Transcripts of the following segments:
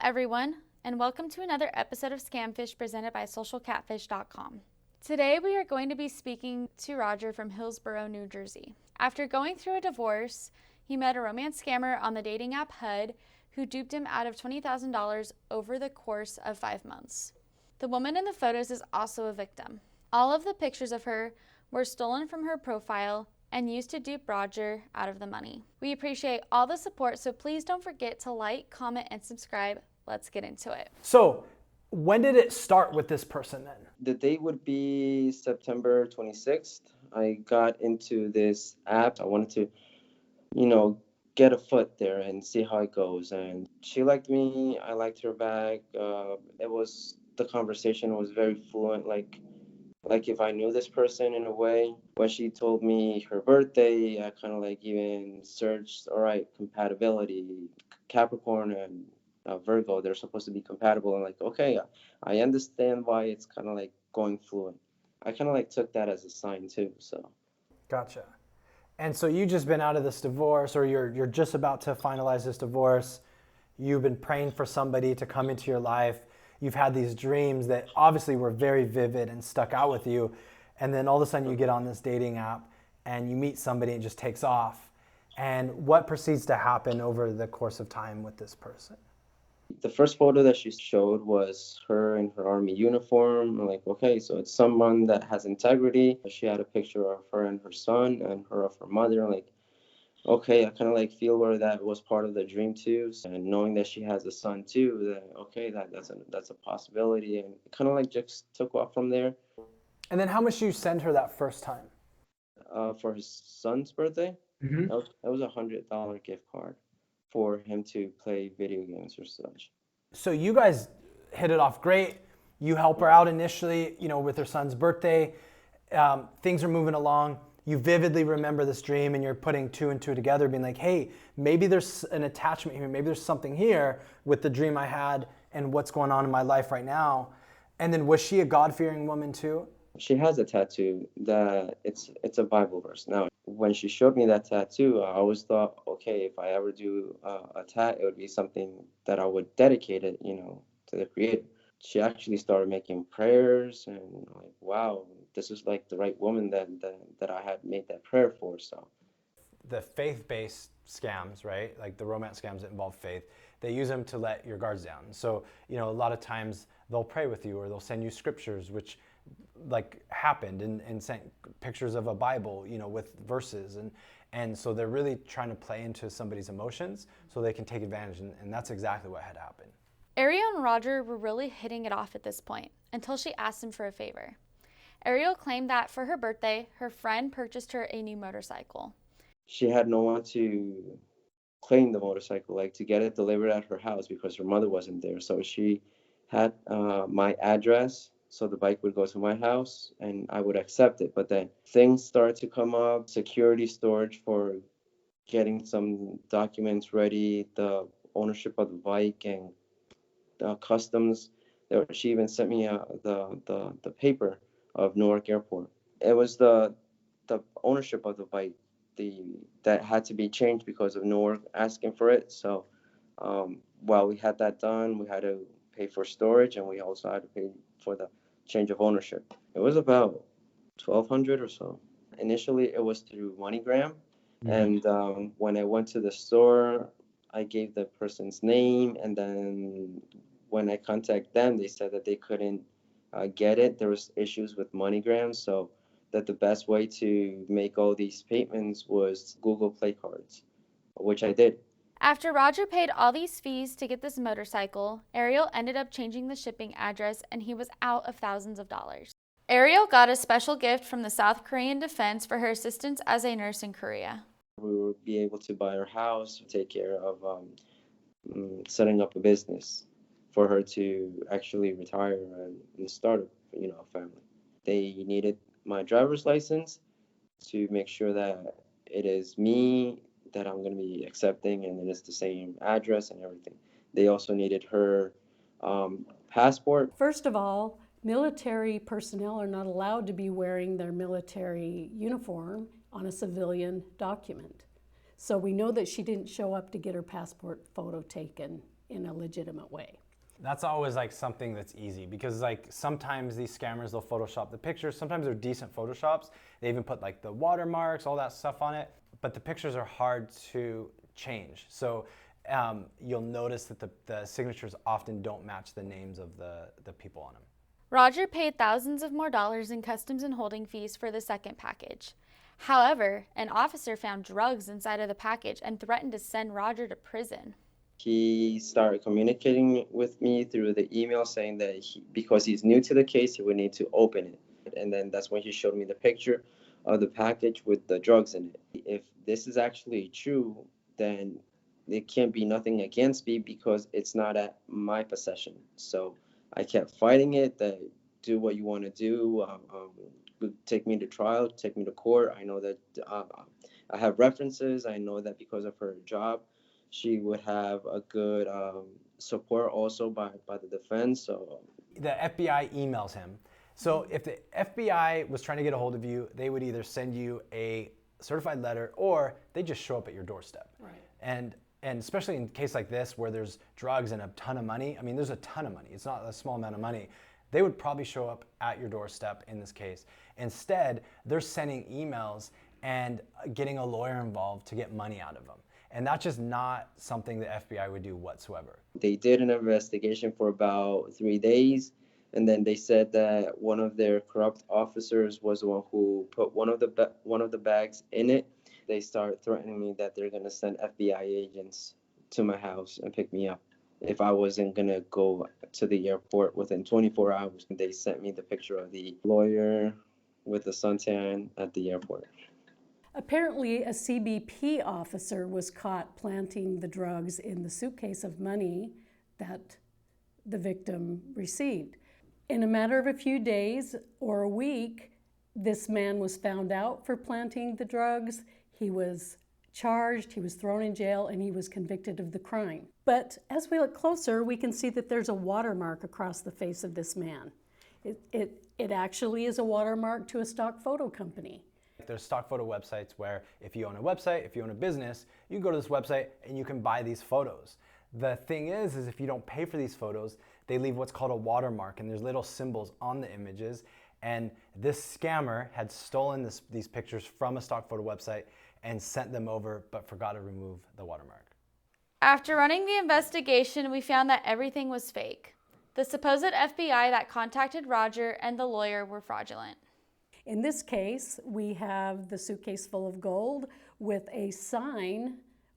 everyone, and welcome to another episode of Scamfish presented by socialcatfish.com. Today we are going to be speaking to Rodger from Hillsborough, New Jersey. After going through a divorce, he met a romance scammer on the dating app HUD who duped him out of $20,000 over the course of 5 months. The woman in the photos is also a victim. All of the pictures of her were stolen from her profile and used to dupe Rodger out of the money. We appreciate all the support, so please don't forget to like, comment, and subscribe. Let's get into it. So when did it start with this person then? The date would be September 26th. I got into this app. I wanted to, get a foot there and see how it goes. And she liked me. I liked her back. The conversation was very fluent, like if I knew this person in a way. When she told me her birthday, I kind of even searched, all right, compatibility, Capricorn and Virgo, they're supposed to be compatible. And okay, I understand why it's kind of going fluent. I kind of took that as a sign too, so. Gotcha. And so you just been out of this divorce, or you're just about to finalize this divorce. You've been praying for somebody to come into your life. You've had these dreams that obviously were very vivid and stuck out with you. And then all of a sudden you get on this dating app and you meet somebody and it just takes off. And what proceeds to happen over the course of time with this person? The first photo that she showed was her in her army uniform. I'm like, okay, so it's someone that has integrity. She had a picture of her and her son and her of her mother. Okay, I kind of feel where that was part of the dream too, and knowing that she has a son too, that's a possibility, and kind of just took off from there. And then how much did you send her that first time? For his son's birthday, Mm-hmm. that was $100 gift card for him to play video games or such. So you guys hit it off great. You help her out initially, with her son's birthday. Things are moving along. You vividly remember this dream and you're putting two and two together, being like, hey, maybe there's an attachment here. Maybe there's something here with the dream I had and what's going on in my life right now. And then was she a God-fearing woman too? She has a tattoo that it's a Bible verse. Now, when she showed me that tattoo, I always thought, okay, if I ever do a tat, it would be something that I would dedicate it, to the Creator. She actually started making prayers and wow, this is the right woman that I had made that prayer for. So the faith-based scams, right? Like the romance scams that involve faith, they use them to let your guards down. So, a lot of times they'll pray with you or they'll send you scriptures, which happened and sent pictures of a Bible, with verses. And so they're really trying to play into somebody's emotions so they can take advantage. And that's exactly what had happened. Ariel and Rodger were really hitting it off at this point until she asked him for a favor. Ariel claimed that for her birthday, her friend purchased her a new motorcycle. She had no one to claim the motorcycle, to get it delivered at her house because her mother wasn't there. So she had my address, so the bike would go to my house and I would accept it. But then things started to come up, security storage for getting some documents ready, the ownership of the bike and customs. She even sent me the paper of Newark Airport. It was the ownership of the bike that had to be changed because of Newark asking for it. So while we had that done, we had to pay for storage and we also had to pay for the change of ownership. It was about $1,200 or so. Initially, it was through MoneyGram. Mm-hmm. And when I went to the store, I gave the person's name, and then when I contacted them, they said that they couldn't get it. There was issues with MoneyGram, so that the best way to make all these payments was Google Play cards, which I did. After Rodger paid all these fees to get this motorcycle, Ariel ended up changing the shipping address and he was out of thousands of dollars. Ariel got a special gift from the South Korean Defense for her assistance as a nurse in Korea. We would be able to buy her house, take care of setting up a business for her to actually retire and start a family. They needed my driver's license to make sure that it is me that I'm going to be accepting and it's the same address and everything. They also needed her passport. First of all, military personnel are not allowed to be wearing their military uniform on a civilian document. So we know that she didn't show up to get her passport photo taken in a legitimate way. That's always like something that's easy, because like sometimes these scammers, they'll Photoshop the pictures. Sometimes they're decent Photoshops. They even put like the watermarks, all that stuff on it. But the pictures are hard to change. So you'll notice that the signatures often don't match the names of the people on them. Rodger paid thousands of more dollars in customs and holding fees for the second package. However, an officer found drugs inside of the package and threatened to send Rodger to prison. He started communicating with me through the email saying that because he's new to the case, he would need to open it. And then that's when he showed me the picture of the package with the drugs in it. If this is actually true, then it can't be nothing against me because it's not at my possession. So I kept fighting it, that do what you want to do. Take me to trial, take me to court. I know that I have references. I know that because of her job, she would have a good support also by the defense. So the FBI emails him. So if the FBI was trying to get a hold of you, they would either send you a certified letter or they just show up at your doorstep. Right. And especially in a case like this where there's drugs and a ton of money, I mean, there's a ton of money. It's not a small amount of money. They would probably show up at your doorstep in this case. Instead, they're sending emails and getting a lawyer involved to get money out of them. And that's just not something the FBI would do whatsoever. They did an investigation for about 3 days. And then they said that one of their corrupt officers was the one who put one of the bags in it. They started threatening me that they're going to send FBI agents to my house and pick me up if I wasn't going to go to the airport within 24 hours. They sent me the picture of the lawyer with the suntan at the airport. Apparently, a CBP officer was caught planting the drugs in the suitcase of money that the victim received. In a matter of a few days or a week, this man was found out for planting the drugs. He was charged, he was thrown in jail, and he was convicted of the crime. But as we look closer, we can see that there's a watermark across the face of this man. It actually is a watermark to a stock photo company. There's stock photo websites where if you own a website, if you own a business, you can go to this website and you can buy these photos. The thing is if you don't pay for these photos, they leave what's called a watermark, and there's little symbols on the images. And this scammer had stolen these pictures from a stock photo website and sent them over, but forgot to remove the watermark. After running the investigation, we found that everything was fake. The supposed FBI that contacted Rodger and the lawyer were fraudulent. In this case, we have the suitcase full of gold with a sign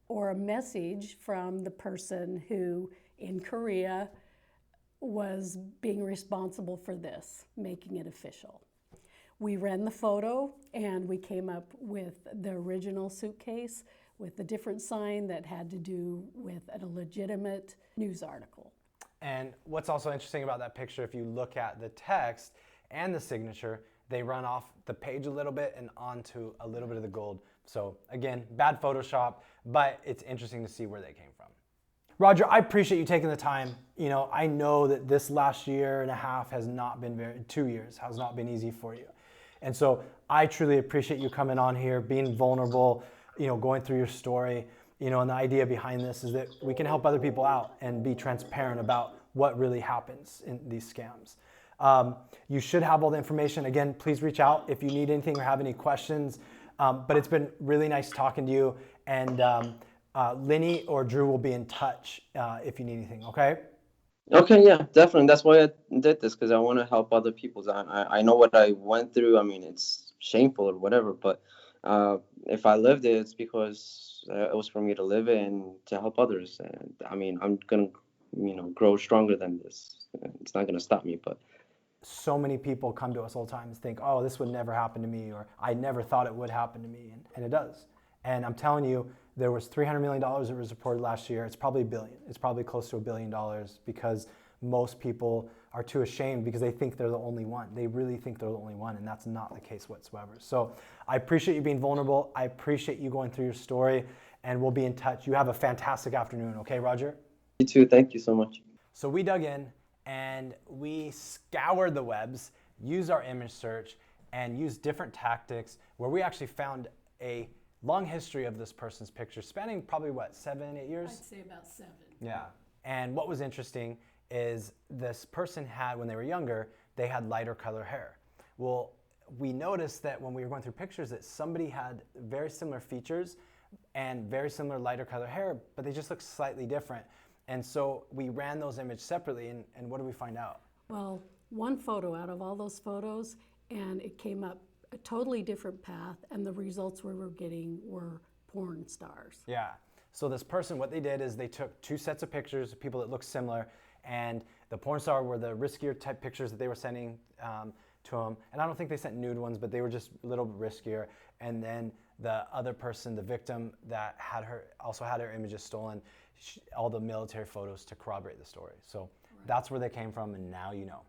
or a message from the person who, in Korea, was being responsible for this, making it official. We ran the photo and we came up with the original suitcase with a different sign that had to do with a legitimate news article. And what's also interesting about that picture, if you look at the text and the signature, they run off the page a little bit and onto a little bit of the gold. So again, bad Photoshop, but it's interesting to see where they came from. Rodger, I appreciate you taking the time. You know, I know that this last year and a half has not been 2 years has not been easy for you. And so I truly appreciate you coming on here, being vulnerable, you know, going through your story, you know, and the idea behind this is that we can help other people out and be transparent about what really happens in these scams. You should have all the information. Again, please reach out if you need anything or have any questions. But it's been really nice talking to you. And Lenny or Drew will be in touch if you need anything, okay? Okay, yeah, definitely. That's why I did this, because I want to help other people. I know what I went through. I mean, it's shameful or whatever, but if I lived it, it's because it was for me to live it and to help others. And I mean, I'm going to, you know, grow stronger than this. It's not going to stop me, but. So many people come to us all the time and think, oh, this would never happen to me, or I never thought it would happen to me, and it does. And I'm telling you, there was $300 million that was reported last year. It's probably $1 billion. It's probably close to $1 billion because most people are too ashamed because they think they're the only one. They really think they're the only one, and that's not the case whatsoever. So I appreciate you being vulnerable. I appreciate you going through your story, and we'll be in touch. You have a fantastic afternoon, okay, Rodger? You too. Thank you so much. So we dug in, and we scoured the webs, used our image search, and used different tactics where we actually found a long history of this person's picture spanning probably, what, 7, 8 years? I'd say about 7. Yeah. And what was interesting is this person had, when they were younger, they had lighter color hair. Well, we noticed that when we were going through pictures that somebody had very similar features and very similar lighter color hair, but they just looked slightly different. And so we ran those images separately, and what did we find out? Well, one photo out of all those photos, and it came up a totally different path, and the results we were getting were porn stars. Yeah. So this person, what they did is they took 2 sets of pictures of people that looked similar, and the porn star were the riskier type pictures that they were sending to them. And I don't think they sent nude ones, but they were just a little riskier. And then the other person, the victim that had also had her images stolen, all the military photos to corroborate the story. So that's where they came from, and now you know.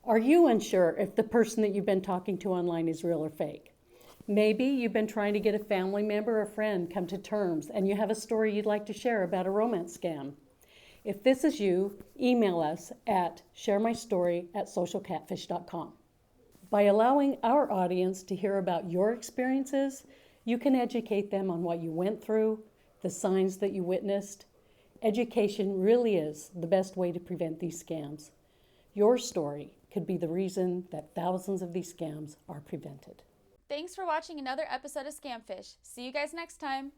Are you unsure if the person that you've been talking to online is real or fake? Maybe you've been trying to get a family member or friend come to terms and you have a story you'd like to share about a romance scam. If this is you, email us at sharemystory@socialcatfish.com. By allowing our audience to hear about your experiences, you can educate them on what you went through, the signs that you witnessed. Education really is the best way to prevent these scams. Your story could be the reason that thousands of these scams are prevented. Thanks for watching another episode of Scamfish. See you guys next time.